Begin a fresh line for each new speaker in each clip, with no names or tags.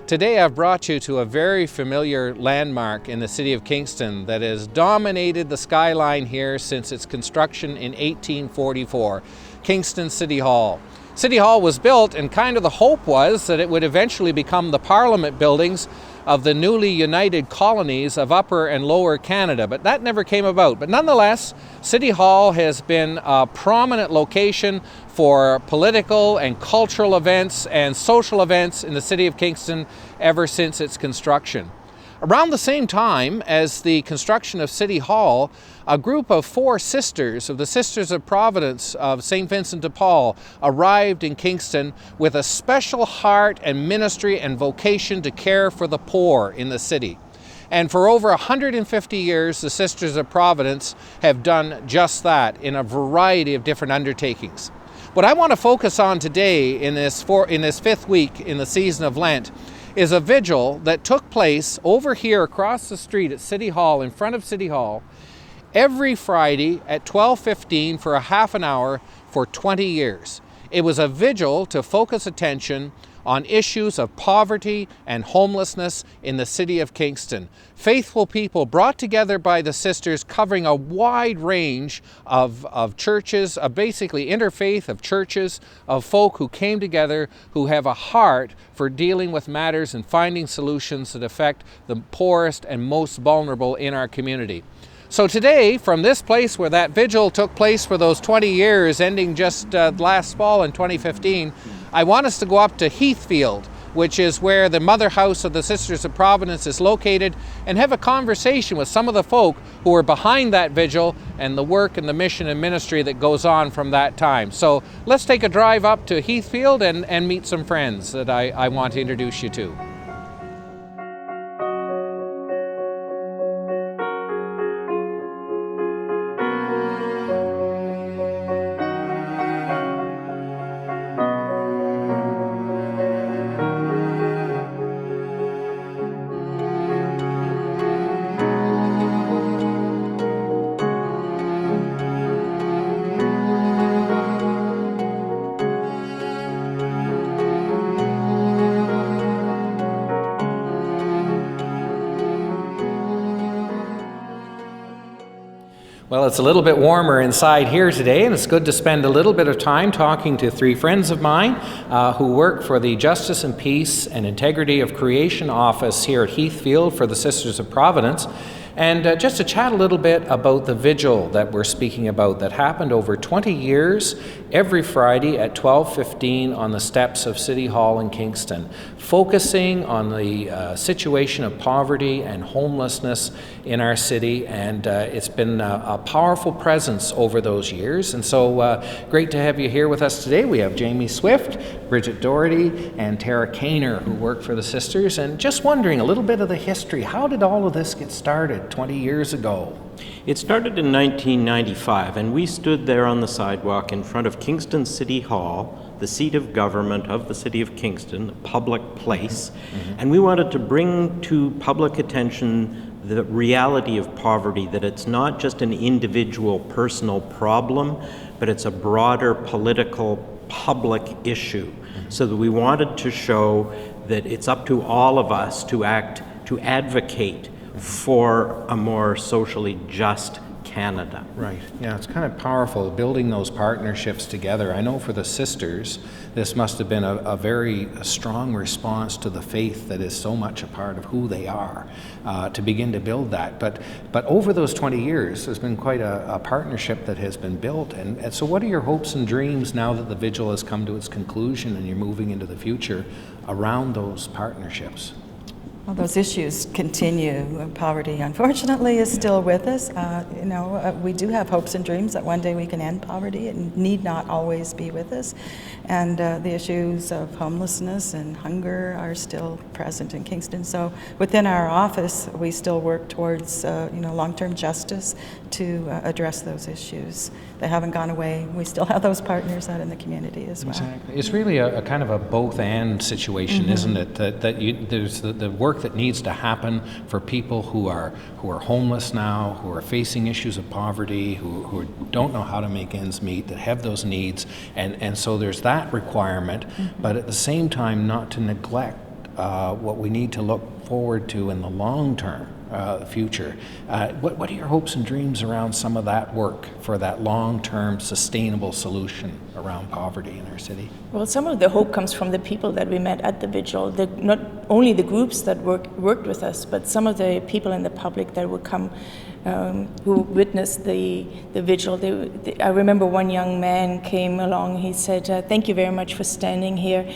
Today I've brought you to a very familiar landmark in the city of Kingston that has dominated the skyline here since its construction in 1844, Kingston City Hall. City Hall was built, and kind of the hope was that it would eventually become the Parliament buildings of the newly united colonies of Upper and Lower Canada, but that never came about. But nonetheless, City Hall has been a prominent location for political and cultural events and social events in the city of Kingston ever since its construction. Around the same time as the construction of City Hall, a group of 4 sisters of the Sisters of Providence of St. Vincent de Paul arrived in Kingston with a special heart and ministry and vocation to care for the poor in the city. And for over 150 years, the Sisters of Providence have done just that in a variety of different undertakings. What I want to focus on today in this 5th week in the season of Lent is a vigil that took place over here across the street at City Hall, in front of City Hall, every Friday at 12:15 for a half an hour for 20 years. It was a vigil to focus attention on issues of poverty and homelessness in the city of Kingston. Faithful people brought together by the sisters, covering a wide range of churches, basically interfaith of churches, of folk who came together who have a heart for dealing with matters and finding solutions that affect the poorest and most vulnerable in our community. So today, from this place where that vigil took place for those 20 years, ending just last fall in 2015, I want us to go up to Heathfield, which is where the mother house of the Sisters of Providence is located, and have a conversation with some of the folk who are behind that vigil and the work and the mission and ministry that goes on from that time. So let's take a drive up to Heathfield and meet some friends that I want to introduce you to. Well, it's a little bit warmer inside here today, and it's good to spend a little bit of time talking to 3 friends of mine who work for the Justice and Peace and Integrity of Creation office here at Heathfield for the Sisters of Providence. And just to chat a little bit about the vigil that we're speaking about that happened over 20 years every Friday at 12:15 on the steps of City Hall in Kingston, focusing on the situation of poverty and homelessness in our city. And it's been a powerful presence over those years. And so great to have you here with us today. We have Jamie Swift, Bridget Doherty, and Tara Kaner, who work for the sisters. And just wondering a little bit of the history. How did all of this get started 20 years ago?
It started in 1995, and we stood there on the sidewalk in front of Kingston City Hall, the seat of government of the city of Kingston, a public place, and we wanted to bring to public attention the reality of poverty, that it's not just an individual personal problem, but it's a broader political public issue. So that we wanted to show that it's up to all of us to act, to advocate for a more socially just Canada.
Right. Yeah, it's kind of powerful building those partnerships together. I know for the sisters, this must have been a very strong response to the faith that is so much a part of who they are, to begin to build that. But over those 20 years, there's been quite a partnership that has been built. And so what are your hopes and dreams now that the vigil has come to its conclusion and you're moving into the future around those partnerships?
Well, those issues continue. Poverty, unfortunately, is still with us. We do have hopes and dreams that one day we can end poverty. It need not always be with us. And the issues of homelessness and hunger are still present in Kingston. So within our office, we still work towards long-term justice to address those issues. They haven't gone away. We still have those partners out in the community as well.
Exactly. It's really a kind of a both-and situation, isn't it? That there's the work that needs to happen for people who are homeless now, who are facing issues of poverty, who don't know how to make ends meet, that have those needs, and so there's that requirement, but at the same time not to neglect what we need to look forward to in the long term future. What are your hopes and dreams around some of that work for that long-term sustainable solution around poverty in our city?
Well, some of the hope comes from the people that we met at the vigil. Not only the groups that worked with us, but some of the people in the public that would come who witnessed the vigil. I remember one young man came along. He said, "Thank you very much for standing here.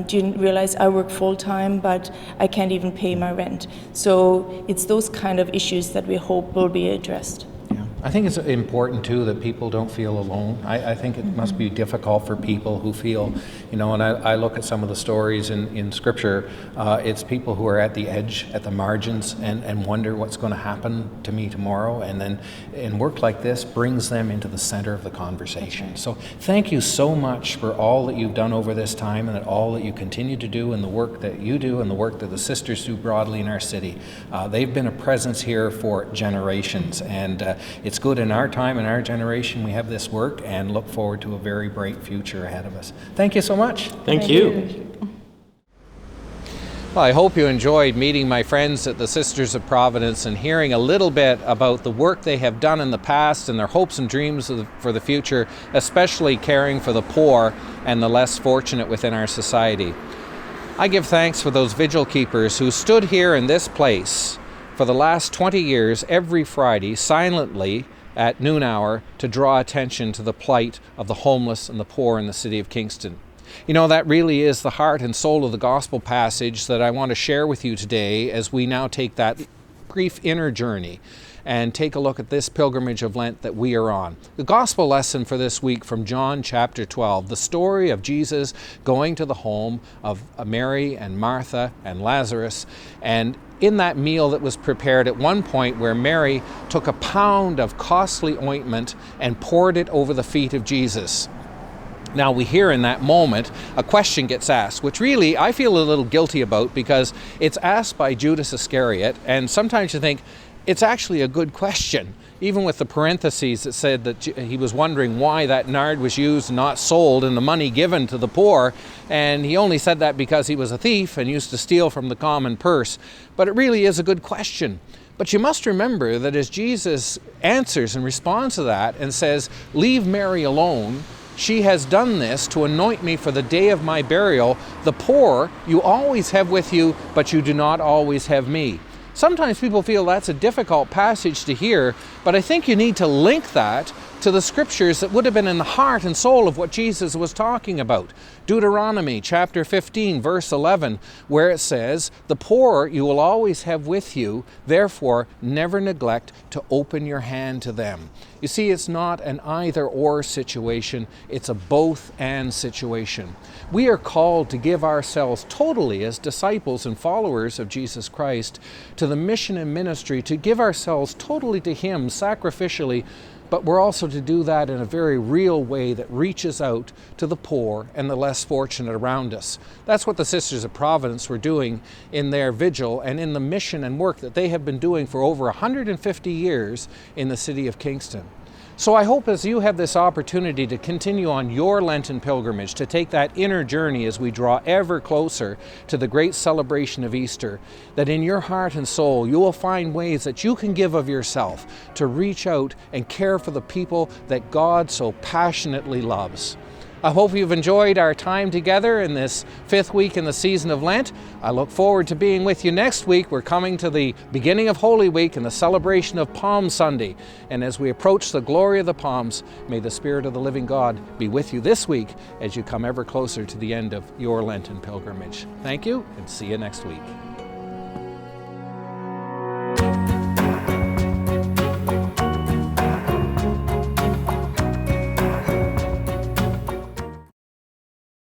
Do you realize I work full-time, but I can't even pay my rent?" So it's those kind of issues that we hope will be addressed.
I think it's important too that people don't feel alone. I think it must be difficult for people who feel, and I look at some of the stories in Scripture, it's people who are at the edge, at the margins, and wonder what's going to happen to me tomorrow, and work like this brings them into the center of the conversation. So thank you so much for all that you've done over this time, and all that you continue to do, and the work that you do, and the work that the sisters do broadly in our city. They've been a presence here for generations, and it's good in our time, in our generation, we have this work, and look forward to a very bright future ahead of us. Thank you so much.
Thank you.
Well, I hope you enjoyed meeting my friends at the Sisters of Providence and hearing a little bit about the work they have done in the past and their hopes and dreams for the future, especially caring for the poor and the less fortunate within our society. I give thanks for those vigil keepers who stood here in this place for the last 20 years every Friday silently at noon hour to draw attention to the plight of the homeless and the poor in the city of Kingston. That really is the heart and soul of the gospel passage that I want to share with you today as we now take that brief inner journey and take a look at this pilgrimage of Lent that we are on. The gospel lesson for this week from John chapter 12, the story of Jesus going to the home of Mary and Martha and Lazarus, and in that meal that was prepared at one point where Mary took a pound of costly ointment and poured it over the feet of Jesus. Now we hear in that moment a question gets asked, which really I feel a little guilty about because it's asked by Judas Iscariot, and sometimes you think it's actually a good question. Even with the parentheses that said that he was wondering why that nard was used and not sold and the money given to the poor, and he only said that because he was a thief and used to steal from the common purse. But it really is a good question. But you must remember that as Jesus answers and responds to that and says, "Leave Mary alone, she has done this to anoint me for the day of my burial. The poor you always have with you, but you do not always have me." Sometimes people feel that's a difficult passage to hear, but I think you need to link that to the scriptures that would have been in the heart and soul of what Jesus was talking about. Deuteronomy chapter 15, verse 11, where it says, "The poor you will always have with you, therefore never neglect to open your hand to them." You see, it's not an either-or situation, it's a both-and situation. We are called to give ourselves totally as disciples and followers of Jesus Christ to the mission and ministry, to give ourselves totally to Him sacrificially, but we're also to do that in a very real way that reaches out to the poor and the less fortunate around us. That's what the Sisters of Providence were doing in their vigil and in the mission and work that they have been doing for over 150 years in the city of Kingston. So I hope as you have this opportunity to continue on your Lenten pilgrimage, to take that inner journey as we draw ever closer to the great celebration of Easter, that in your heart and soul you will find ways that you can give of yourself to reach out and care for the people that God so passionately loves. I hope you've enjoyed our time together in this 5th week in the season of Lent. I look forward to being with you next week. We're coming to the beginning of Holy Week and the celebration of Palm Sunday. And as we approach the glory of the Palms, may the Spirit of the living God be with you this week as you come ever closer to the end of your Lenten pilgrimage. Thank you, and see you next week.